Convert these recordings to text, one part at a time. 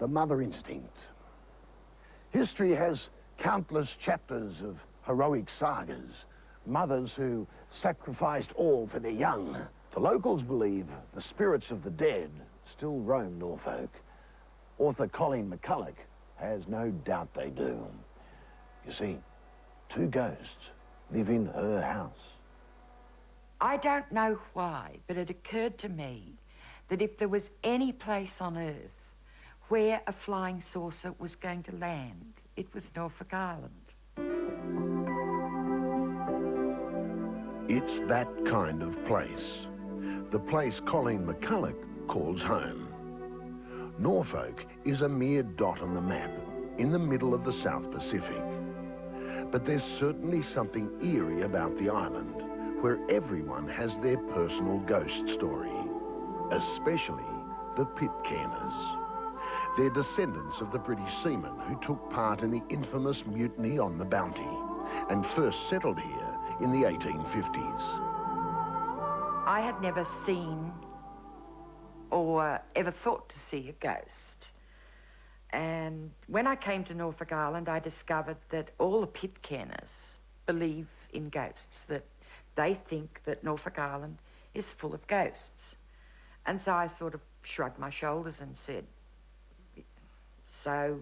the mother instinct. History has countless chapters of heroic sagas, mothers who sacrificed all for their young. The locals believe the spirits of the dead still roam Norfolk. Author Colleen Mcculloch has no doubt they do. You see, 2 ghosts live in her house. I don't know why, but it occurred to me that if there was any place on Earth where a flying saucer was going to land, it was Norfolk Island. It's that kind of place. The place Colleen Mcculloch calls home. Norfolk is a mere dot on the map in the middle of the South Pacific. But there's certainly something eerie about the island, where everyone has their personal ghost story, especially the Pitcairners. They're descendants of the British seamen who took part in the infamous mutiny on the Bounty and first settled here in the 1850s. I had never seen or ever thought to see a ghost. And when I came to Norfolk Island, I discovered that all the Pitcairners believe in ghosts, that they think that Norfolk Island is full of ghosts. And so I sort of shrugged my shoulders and said, so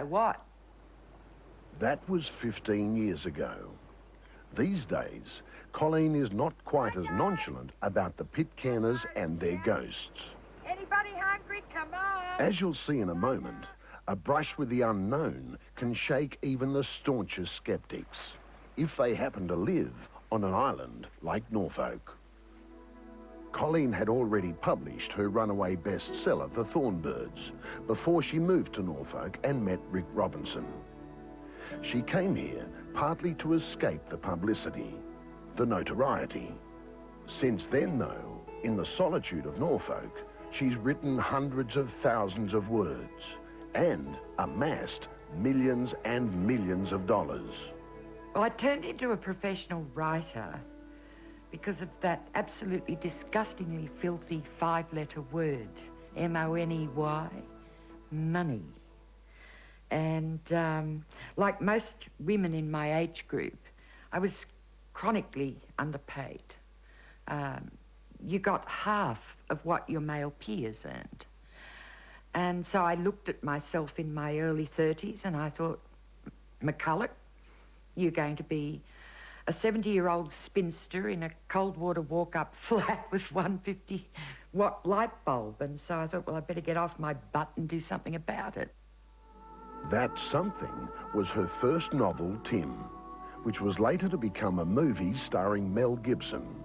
what? That was 15 years ago. These days, Colleen is not quite as nonchalant about the Pitcairners and their ghosts. Anybody hungry? Come on! As you'll see in a moment, a brush with the unknown can shake even the staunchest skeptics, if they happen to live on an island like Norfolk. Colleen had already published her runaway bestseller, The Thornbirds, before she moved to Norfolk and met Rick Robinson. She came here partly to escape the publicity, the notoriety. Since then, though, in the solitude of Norfolk, she's written hundreds of thousands of words and amassed millions and millions of dollars. Well, I turned into a professional writer because of that absolutely disgustingly filthy 5-letter word, M-O-N-E-Y, money. And like most women in my age group, I was chronically underpaid. You got half of what your male peers earned. And so I looked at myself in my early 30s and I thought, Mcculloch, you're going to be a 70-year-old spinster in a cold water walk-up flat with 150-watt light bulb. And so I thought, well, I better get off my butt and do something about it. That something was her first novel, Tim, which was later to become a movie starring Mel Gibson.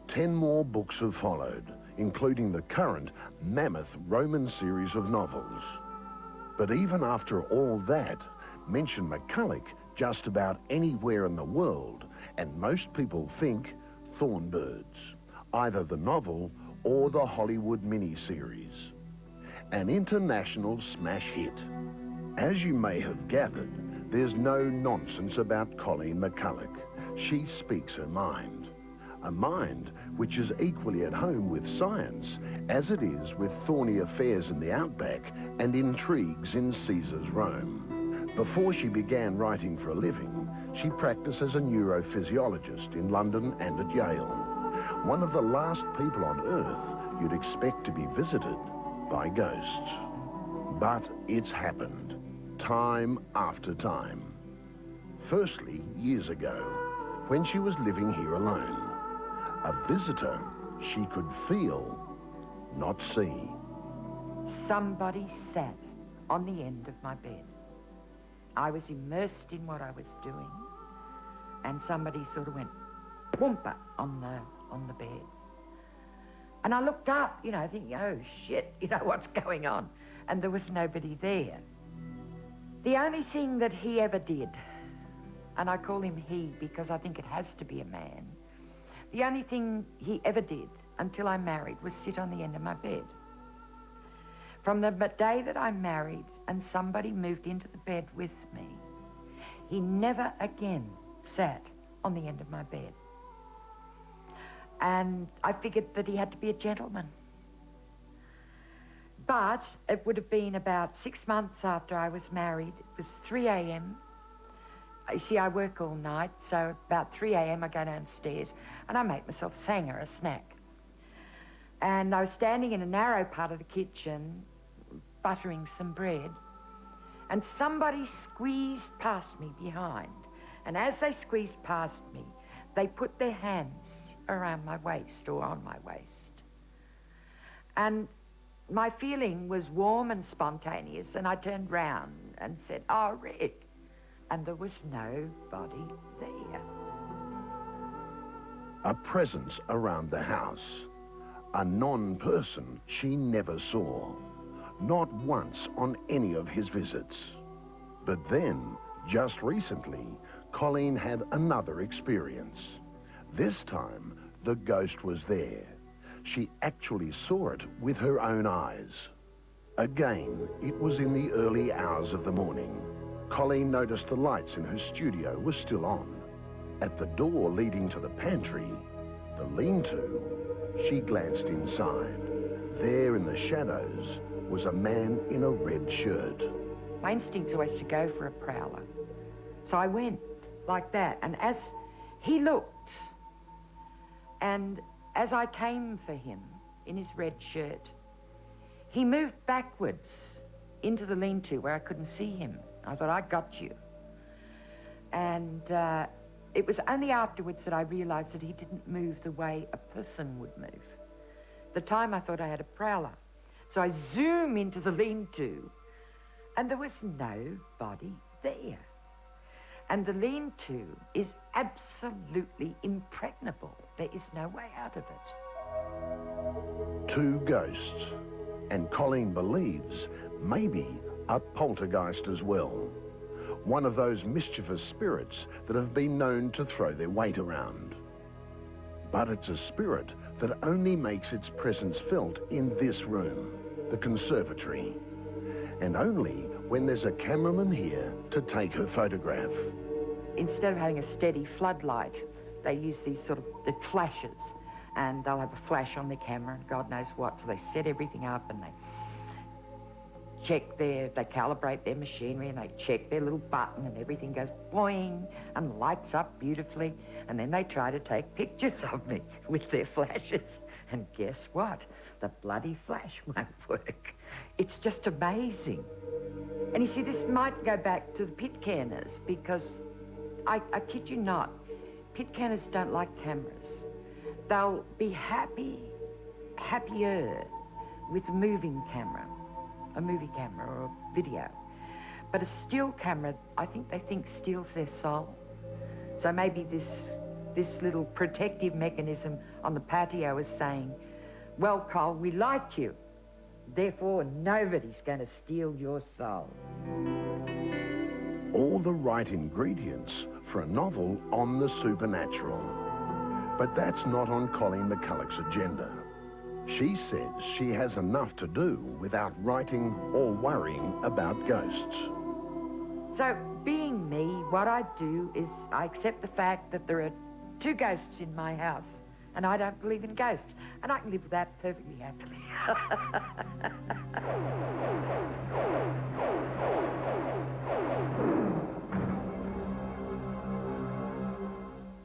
10 more books have followed, including the current mammoth Roman series of novels. But even after all that, mention Mcculloch just about anywhere in the world, and most people think Thornbirds, either the novel or the Hollywood miniseries. An international smash hit. As you may have gathered, there's no nonsense about Colleen Mcculloch. She speaks her mind. A mind which is equally at home with science as it is with thorny affairs in the outback and intrigues in Caesar's Rome. Before she began writing for a living, she practiced as a neurophysiologist in London and at Yale. One of the last people on Earth you'd expect to be visited by ghosts. But it's happened, time after time. Firstly, years ago, when she was living here alone. A visitor she could feel, not see. Somebody sat on the end of my bed. I was immersed in what I was doing, and somebody sort of went whoompa on the bed. And I looked up, you know, thinking, oh shit, you know, what's going on? And there was nobody there. The only thing that he ever did, and I call him he because I think it has to be a man, the only thing he ever did until I married was sit on the end of my bed. From the day that I married and somebody moved into the bed with me, he never again sat on the end of my bed. And I figured that he had to be a gentleman. But it would have been about 6 months after I was married. It was 3 a.m. You see, I work all night, so about 3 a.m. I go downstairs and I make myself a sanger, a snack. And I was standing in a narrow part of the kitchen, buttering some bread, and somebody squeezed past me behind. And as they squeezed past me, they put their hands around my waist or on my waist. And my feeling was warm and spontaneous, and I turned round and said, "Oh, Rick." And there was nobody there. A presence around the house. A non-person she never saw. Not once on any of his visits. But then, just recently, Colleen had another experience. This time, the ghost was there. She actually saw it with her own eyes. Again, it was in the early hours of the morning. Colleen noticed the lights in her studio were still on. At the door leading to the pantry, the lean-to, she glanced inside. There in the shadows was a man in a red shirt. My instinct was to go for a prowler. So I went like that, and as he looked, and as I came for him in his red shirt, he moved backwards into the lean-to where I couldn't see him. I thought, "I got you." And it was only afterwards that I realized that he didn't move the way a person would move. At the time I thought I had a prowler. So I zoom into the lean-to, and there was nobody there. And the lean-to is absolutely impregnable. There is no way out of it. Two ghosts, and Colleen believes maybe a poltergeist as well. One of those mischievous spirits that have been known to throw their weight around. But it's a spirit that only makes its presence felt in this room, the conservatory, and only when there's a cameraman here to take her photograph. Instead of having a steady floodlight, they use these sort of the flashes, and they'll have a flash on the camera and God knows what, so they set everything up and they calibrate their machinery and they check their little button and everything goes boing and lights up beautifully, and then they try to take pictures of me with their flashes, and guess what? The bloody flash won't work. It's just amazing. And you see, this might go back to the Pitcairners, because I kid you not, Pitcairners don't like cameras. They'll be happier with a moving camera, a movie camera or a video. But a still camera, I think they think steals their soul. So maybe this little protective mechanism on the patio is saying, "Well, Cole, we like you. Therefore, nobody's going to steal your soul." All the right ingredients for a novel on the supernatural. But that's not on Colleen Mcculloch's agenda. She says she has enough to do without writing or worrying about ghosts. So, being me, what I do is I accept the fact that there are two ghosts in my house, and I don't believe in ghosts, and I can live with that perfectly happily.